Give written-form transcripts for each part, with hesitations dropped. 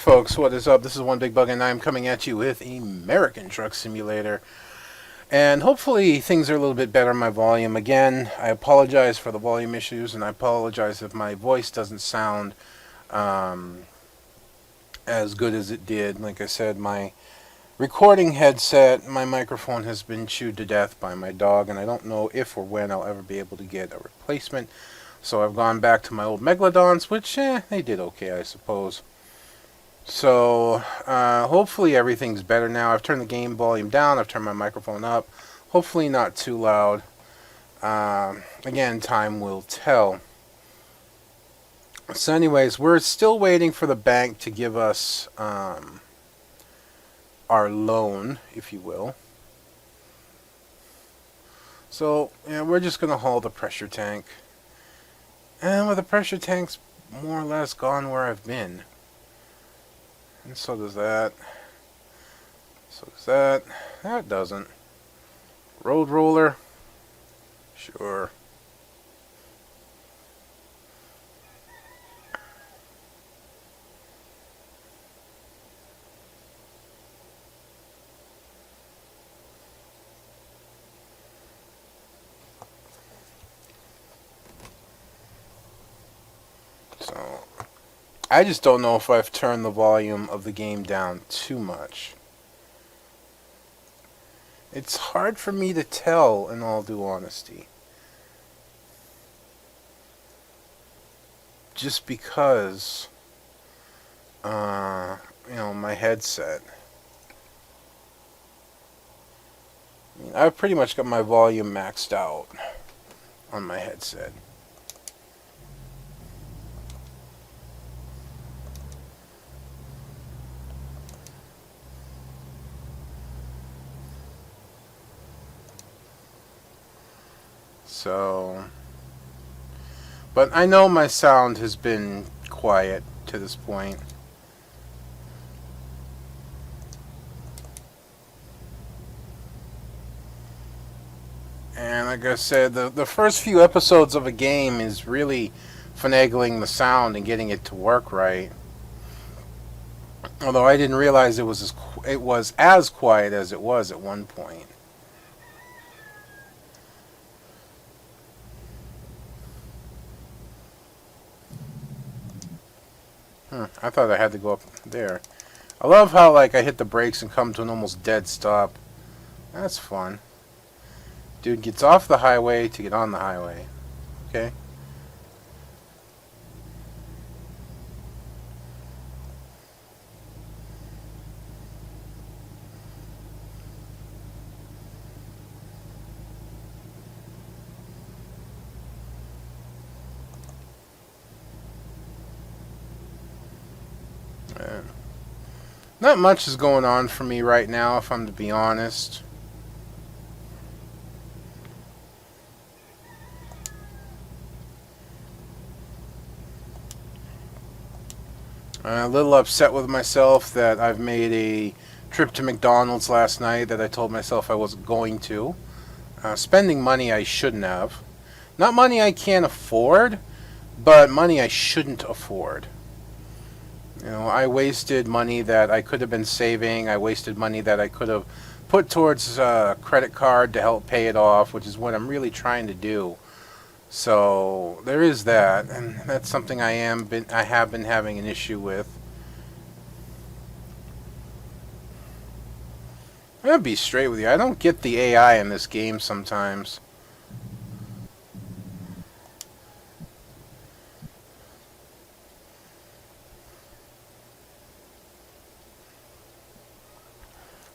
folks, what is up? This is One Big Bug, and I'm coming at you with American Truck Simulator. And hopefully things are a little bit better on my volume. Again, I apologize for the volume issues, and I apologize if my voice doesn't sound as good as it did. Like I said, my recording headset, my microphone has been chewed to death by my dog, and I don't know if or when I'll ever be able to get a replacement. So I've gone back to my old Megalodons, which, they did okay, I suppose. So, hopefully everything's better now. I've turned the game volume down. I've turned my microphone up. Hopefully not too loud. Again, time will tell. So anyways, we're still waiting for the bank to give us our loan, if you will. So, yeah, we're just going to haul the pressure tank. And with the pressure tank's more or less gone where I've been. And so does that. So does that. That doesn't. Road roller. Sure. So, I just don't know if I've turned the volume of the game down too much. It's hard for me to tell, in all due honesty. Just because, my headset. I've pretty much got my volume maxed out on my headset. So, but I know my sound has been quiet to this point. And like I said, the first few episodes of a game is really finagling the sound and getting it to work right. Although I didn't realize it was as quiet as it was at one point. I thought I had to go up there. I love how, I hit the brakes and come to an almost dead stop. That's fun. Dude gets off the highway to get on the highway. Okay? Not much is going on for me right now, if I'm to be honest. A little upset with myself that I've made a trip to McDonald's last night that I told myself I wasn't going to. Spending money I shouldn't have. Not money I can't afford, but money I shouldn't afford. I wasted money that I could have been saving. I wasted money that I could have put towards a credit card to help pay it off, which is what I'm really trying to do. So there is that, and that's something I have been having an issue with. I'm gonna be straight with you. I don't get the AI in this game sometimes.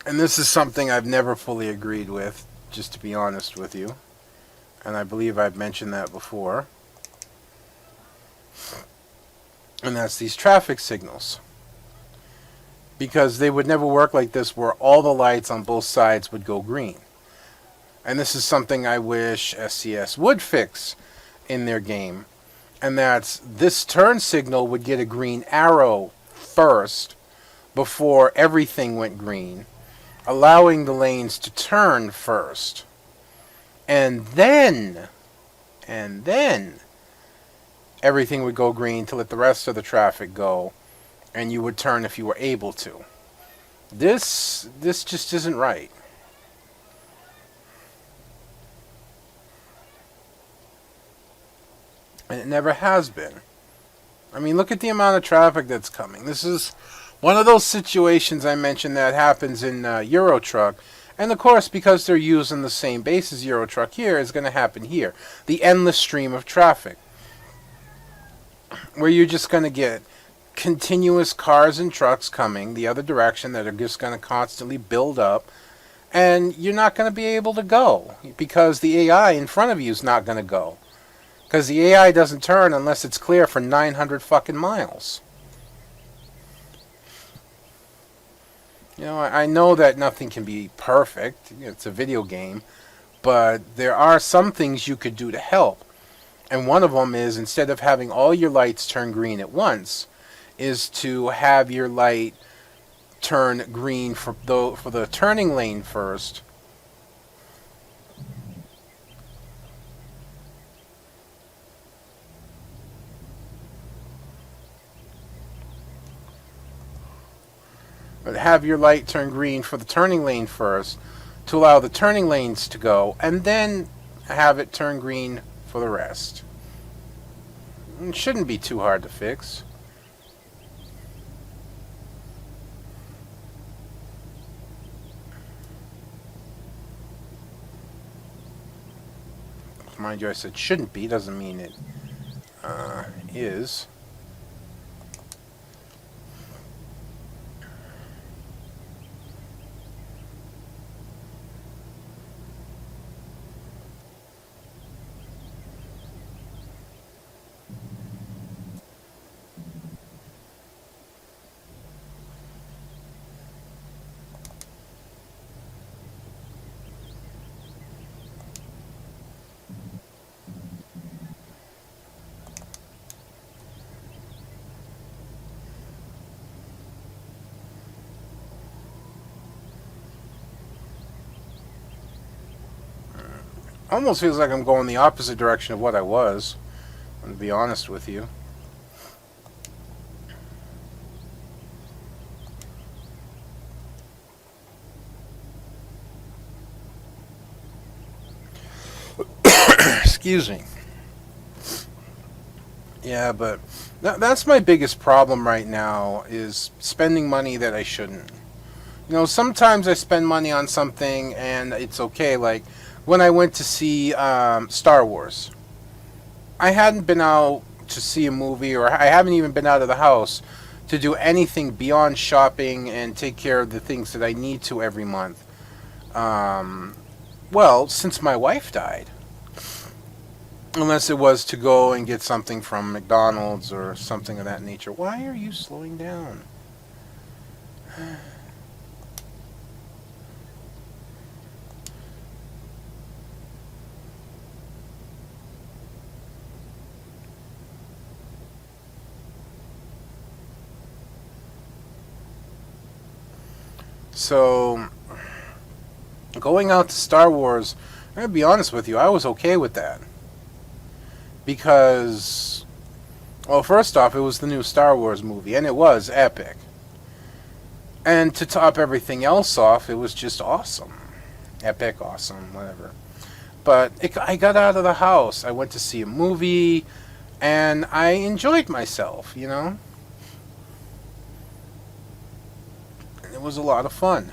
And this is something I've never fully agreed with, just to be honest with you. And I believe I've mentioned that before. And that's these traffic signals. Because they would never work like this where all the lights on both sides would go green. And this is something I wish SCS would fix in their game. And that's this turn signal would get a green arrow first before everything went green, allowing the lanes to turn first. And then everything would go green to let the rest of the traffic go. and you would turn if you were able to. This just isn't right. And it never has been. I mean, look at the amount of traffic that's coming. This is one of those situations I mentioned that happens in Euro Truck. And of course, because they're using the same base as Euro Truck here, is going to happen here. The endless stream of traffic. Where you're just going to get continuous cars and trucks coming the other direction that are just going to constantly build up. And you're not going to be able to go. Because the AI in front of you is not going to go. Because the AI doesn't turn unless it's clear for 900 fucking miles. You know, I know that nothing can be perfect. It's a video game. But there are some things you could do to help. And one of them is, instead of having all your lights turn green at once, is to have your light turn green for the turning lane first. But have your light turn green for the turning lane first to allow the turning lanes to go, and then have it turn green for the rest. It shouldn't be too hard to fix. Mind you, I said shouldn't be, doesn't mean it is. Almost feels like I'm going the opposite direction of what I was, to be honest with you. Excuse me. Yeah, but that's my biggest problem right now, is spending money that I shouldn't. You know, sometimes I spend money on something and it's okay, like when I went to see Star Wars. I hadn't been out to see a movie, or I haven't even been out of the house to do anything beyond shopping and take care of the things that I need to every month. Well, since my wife died. Unless it was to go and get something from McDonald's or something of that nature. Why are you slowing down? So, going out to Star Wars, I'm going to be honest with you, I was okay with that. Because, well, first off, it was the new Star Wars movie, and it was epic. And to top everything else off, it was just awesome. Epic, awesome, whatever. But I got out of the house, I went to see a movie, and I enjoyed myself, you know? And it was a lot of fun.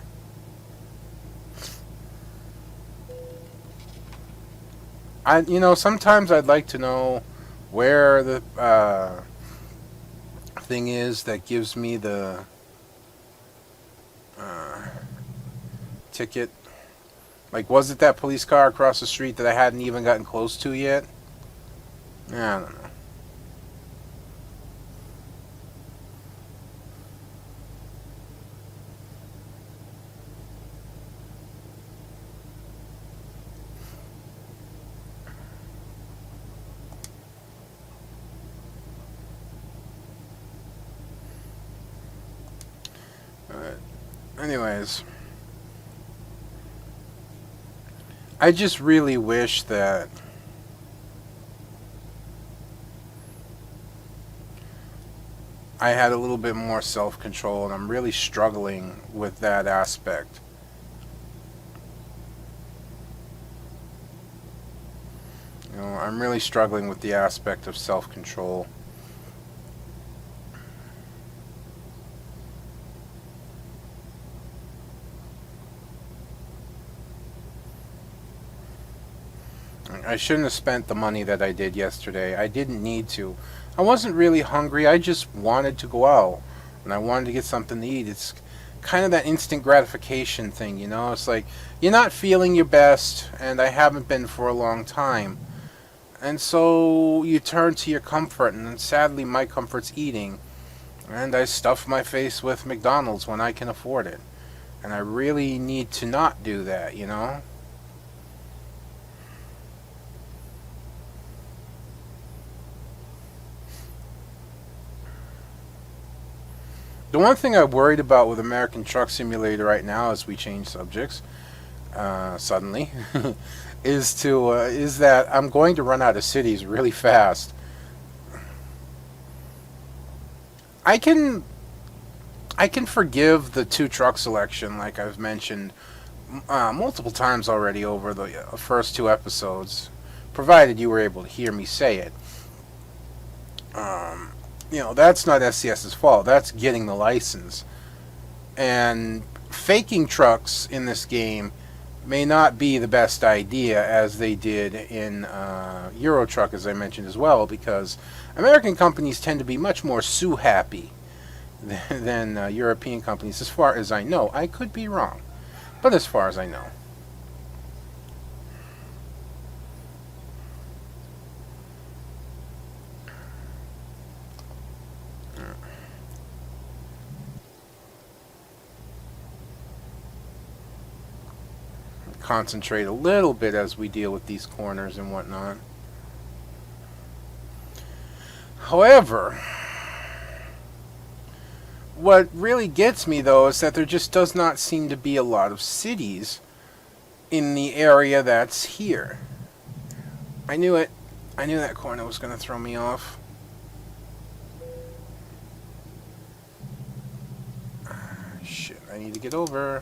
Sometimes I'd like to know where the thing is that gives me the ticket. Like, was it that police car across the street that I hadn't even gotten close to yet? I don't know. Anyways, I just really wish that I had a little bit more self-control, and I'm really struggling with that aspect. I'm really struggling with the aspect of self-control. I shouldn't have spent the money that I did yesterday. I didn't need to. I wasn't really hungry. I just wanted to go out, and I wanted to get something to eat. It's kind of that instant gratification thing, It's like you're not feeling your best, and I haven't been for a long time. And so you turn to your comfort, and sadly my comfort's eating. And I stuff my face with McDonald's when I can afford it. And I really need to not do that. The one thing I'm worried about with American Truck Simulator right now, as we change subjects suddenly, is that I'm going to run out of cities really fast. I can I can forgive the two truck selection, like I've mentioned multiple times already over the first two episodes, provided you were able to hear me say it. Um, that's not SCS's fault. That's getting the license. And faking trucks in this game may not be the best idea, as they did in Euro Truck, as I mentioned as well, because American companies tend to be much more sue happy than European companies, as far as I know. I could be wrong, but as far as I know. Concentrate a little bit as we deal with these corners and whatnot. However, what really gets me though is that there just does not seem to be a lot of cities in the area that's here. I knew it. I knew that corner was going to throw me off. Shit, I need to get over.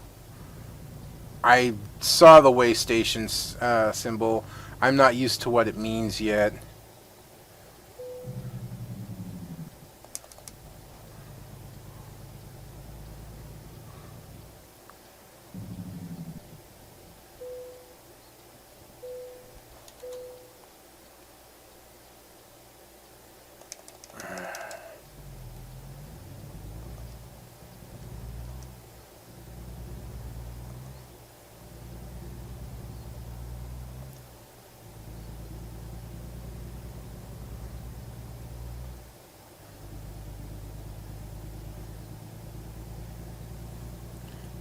I saw the way station symbol. I'm not used to what it means yet.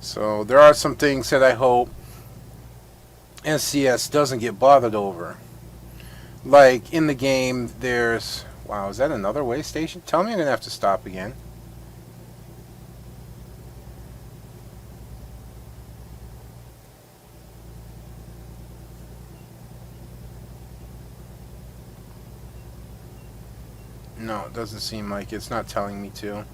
So there are some things that I hope SCS doesn't get bothered over. Like in the game, there's... Wow, is that another way station? Tell me I'm going to have to stop again. No, it doesn't seem like it's not telling me to.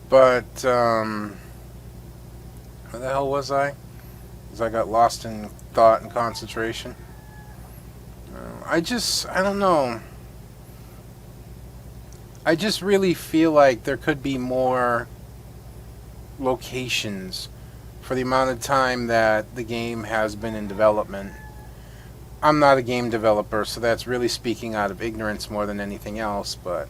But, where the hell was I? Because I got lost in thought and concentration. I don't know. I just really feel like there could be more locations for the amount of time that the game has been in development. I'm not a game developer, so that's really speaking out of ignorance more than anything else, but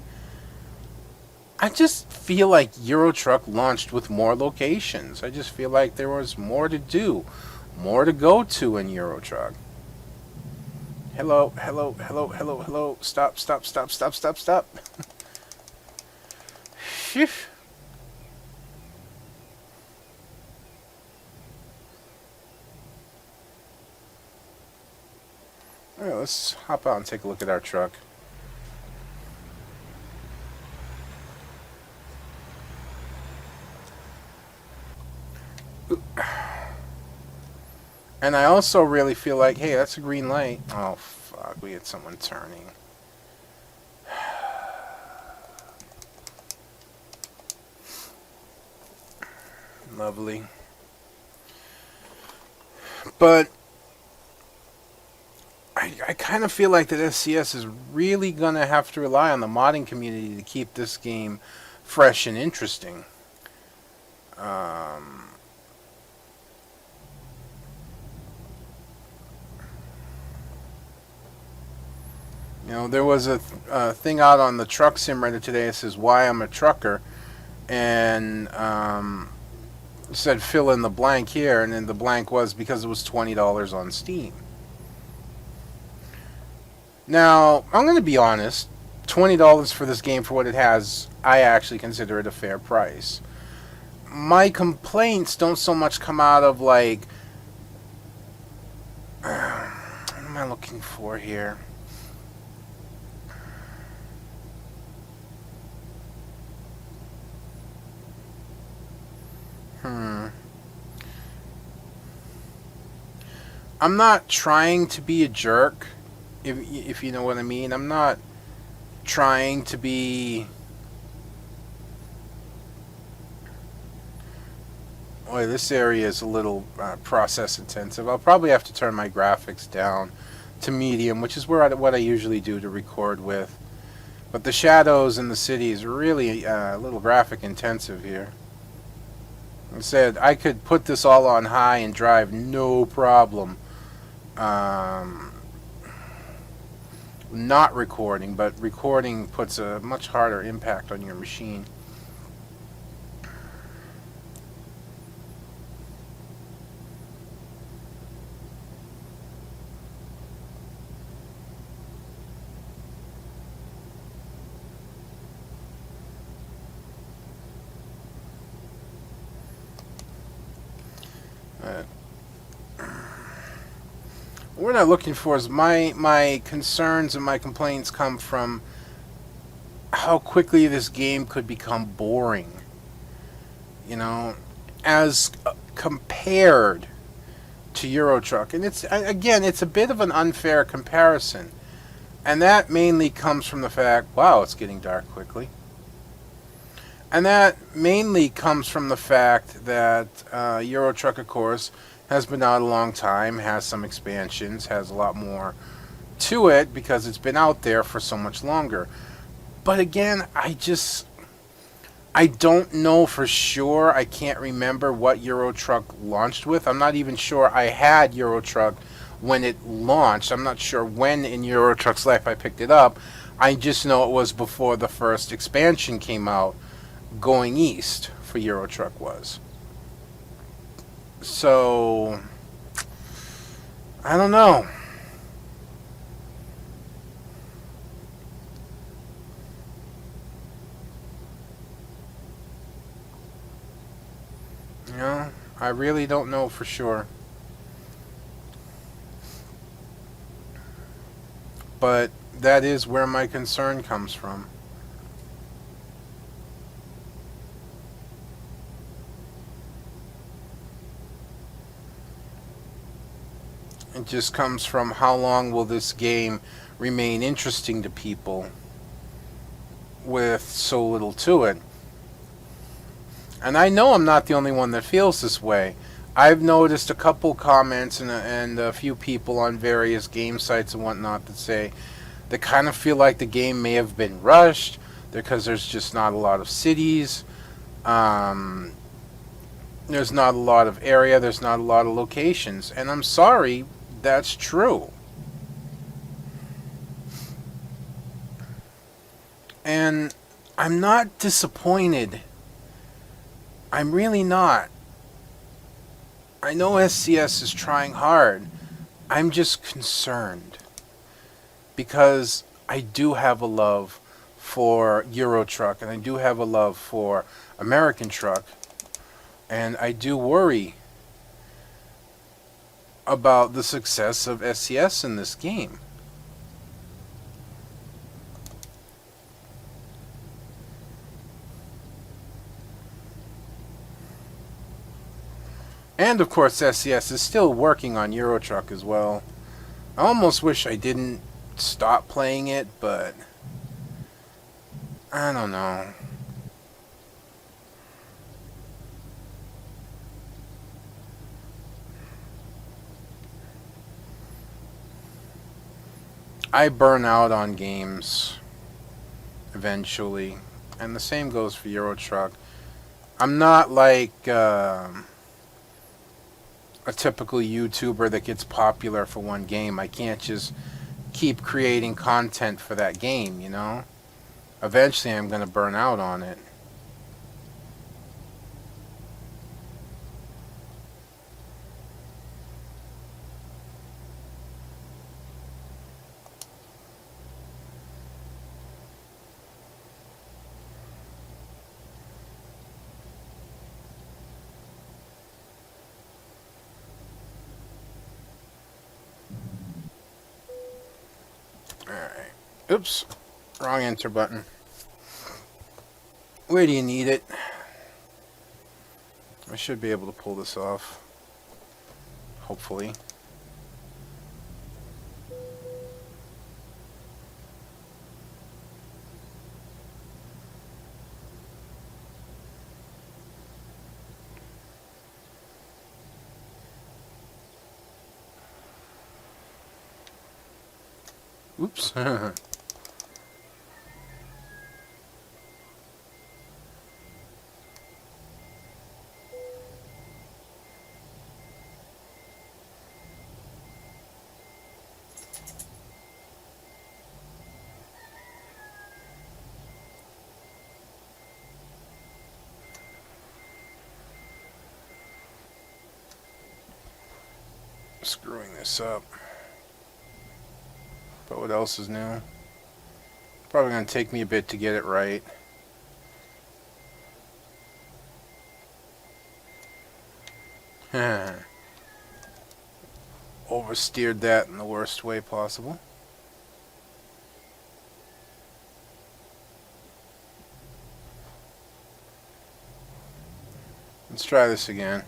I just feel like Euro Truck launched with more locations. I just feel like there was more to do, more to go to in Euro Truck. Hello, hello, hello, hello, hello. Stop, stop, stop, stop, stop, stop. Phew. Alright, let's hop out and take a look at our truck. And I also really feel like, hey, that's a green light. Oh, fuck, we had someone turning. Lovely. But I kind of feel like that SCS is really going to have to rely on the modding community to keep this game fresh and interesting. You know, there was a thing out on the truck sim Reddit today that says why I'm a trucker, and said fill in the blank here, and then the blank was because it was $20 on Steam. Now, I'm going to be honest, $20 for this game for what it has, I actually consider it a fair price. My complaints don't so much come out of, like, what am I looking for here? I'm not trying to be a jerk, if you know what I mean. I'm not trying to be... Boy, this area is a little process intensive. I'll probably have to turn my graphics down to medium, which is what I usually do to record with. But the shadows in the city is really a little graphic intensive here. I said I could put this all on high and drive no problem. Not recording, but recording puts a much harder impact on your machine. What I'm looking for is my concerns and my complaints come from how quickly this game could become boring. You know, as compared to Euro Truck. And it's a bit of an unfair comparison. And that mainly comes from the fact, wow, it's getting dark quickly. And that mainly comes from the fact that Euro Truck, of course, has been out a long time, has some expansions, has a lot more to it because it's been out there for so much longer. But again, I don't know for sure. I can't remember what Euro Truck launched with. I'm not even sure I had Euro Truck when it launched. I'm not sure when in Euro Truck's life I picked it up. I just know it was before the first expansion came out, going east for Euro Truck was. So, I don't know. You know, I really don't know for sure. But that is where my concern comes from. It just comes from how long will this game remain interesting to people with so little to it. And I know I'm not the only one that feels this way. I've noticed a couple comments and a few people on various game sites and whatnot that say they kind of feel like the game may have been rushed because there's just not a lot of cities. There's not a lot of area. There's not a lot of locations. And I'm sorry, that's true. And I'm not disappointed. I'm really not. I know SCS is trying hard. I'm just concerned. Because I do have a love for Euro Truck, and I do have a love for American Truck. And I do worry about the success of SCS in this game. And of course, SCS is still working on Euro Truck as well. I almost wish I didn't stop playing it, but I don't know. I burn out on games eventually, and the same goes for Euro Truck. I'm not like a typical YouTuber that gets popular for one game. I can't just keep creating content for that game, you know? Eventually I'm going to burn out on it. Alright. Oops. Wrong enter button. Where do you need it? I should be able to pull this off. Hopefully. Oops. Screwing this up. But what else is new? Probably going to take me a bit to get it right. Oversteered that in the worst way possible. Let's try this again.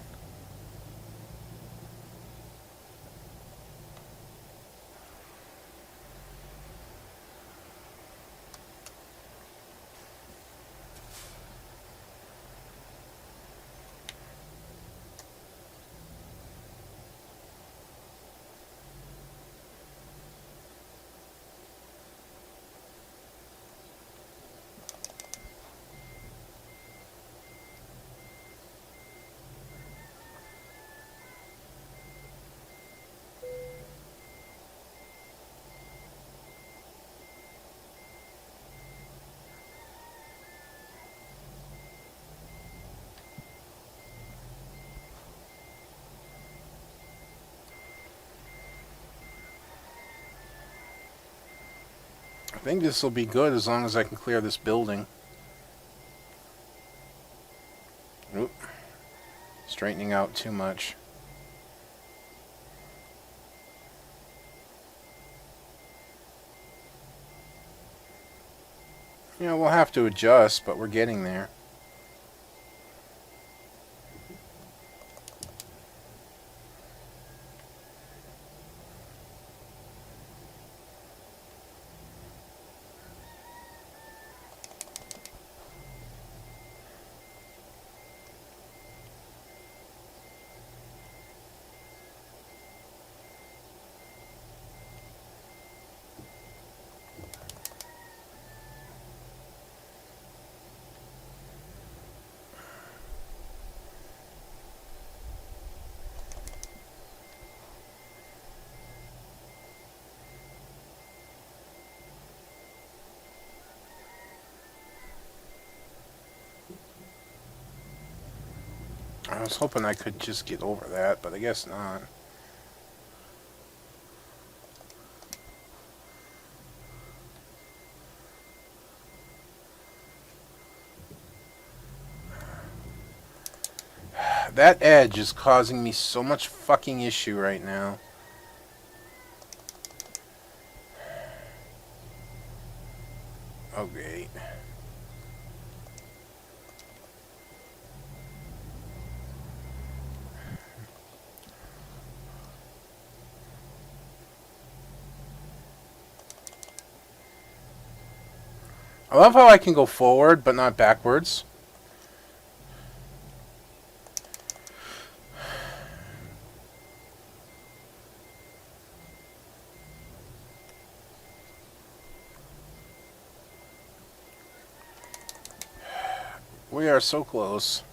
I think this will be good as long as I can clear this building. Oop. Straightening out too much. Yeah, we'll have to adjust, but we're getting there. I was hoping I could just get over that, but I guess not. That edge is causing me so much fucking issue right now. Oh, great. I love how I can go forward, but not backwards. We are so close.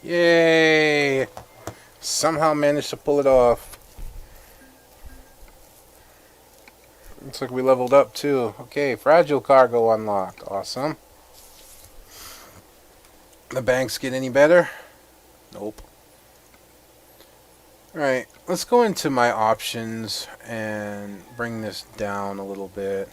Yay! Somehow managed to pull it off. Looks like we leveled up too. Okay, fragile cargo unlocked. Awesome. The banks get any better? Nope. Alright, let's go into my options and bring this down a little bit.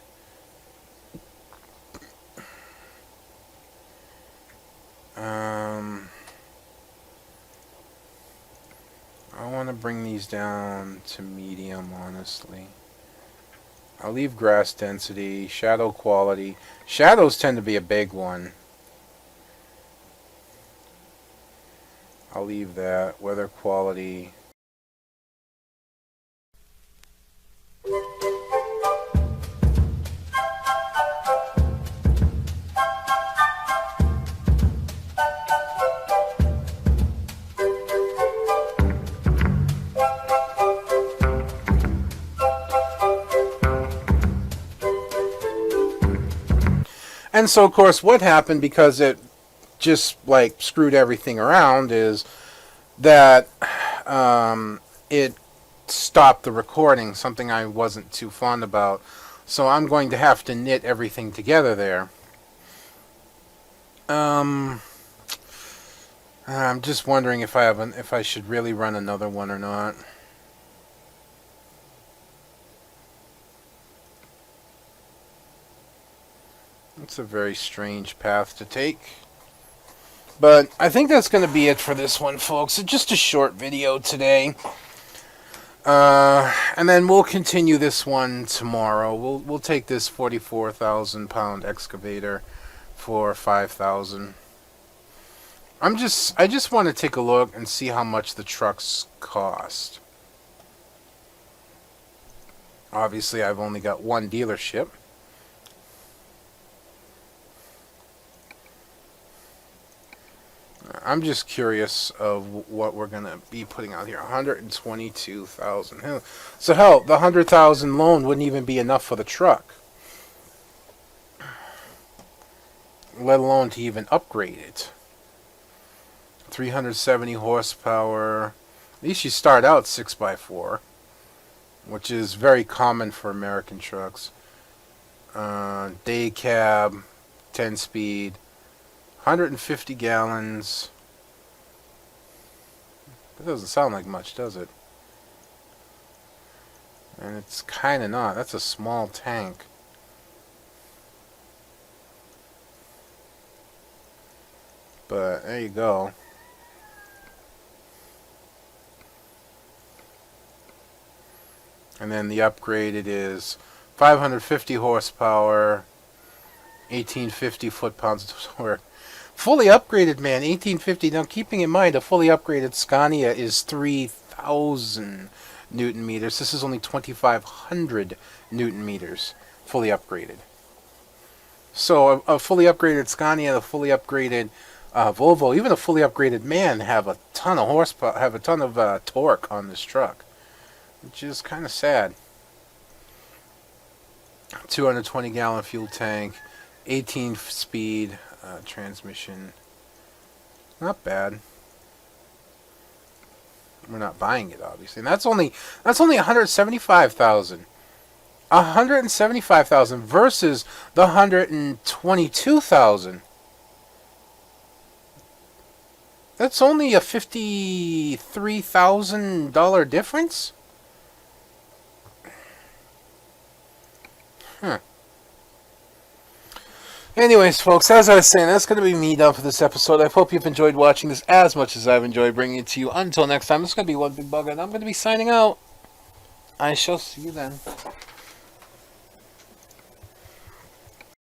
I want to bring these down to medium, honestly. I'll leave grass density, shadow quality. Shadows tend to be a big one. I'll leave that. Weather quality. And so, of course, what happened, because it just, like, screwed everything around, is that it stopped the recording, something I wasn't too fond about. So I'm going to have to knit everything together there. I'm just wondering if I should really run another one or not. It's a very strange path to take. But I think that's going to be it for this one, folks. It's just a short video today. And then we'll continue this one tomorrow. We'll take this 44,000 pound excavator for 5,000. I just want to take a look and see how much the trucks cost. Obviously, I've only got one dealership. I'm just curious of what we're going to be putting out here. 122,000. So hell, the 100,000 loan wouldn't even be enough for the truck. Let alone to even upgrade it. 370 horsepower. At least you start out 6x4, which is very common for American trucks. Day cab, 10 speed. 150 gallons. That doesn't sound like much, does it? And it's kind of not. That's a small tank. But there you go. And then the upgraded is 550 horsepower, 1850 foot-pounds of torque. Fully upgraded, man, 1850. Now, keeping in mind, a fully upgraded Scania is 3,000 Newton meters. This is only 2,500 Newton meters, fully upgraded. So, a fully upgraded Scania, a fully upgraded Volvo, even a fully upgraded MAN have a ton of horsepower, have a ton of torque on this truck, which is kind of sad. 220 gallon fuel tank, 18 speed. Transmission, not bad. We're not buying it, obviously, and that's only 175,000. 175,000 versus the 122,000. That's only a $53,000 difference. Huh. Anyways, folks, as I was saying, that's going to be me done for this episode. I hope you've enjoyed watching this as much as I've enjoyed bringing it to you. Until next time, it's going to be One Big Bugga, and I'm going to be signing out. I shall see you then.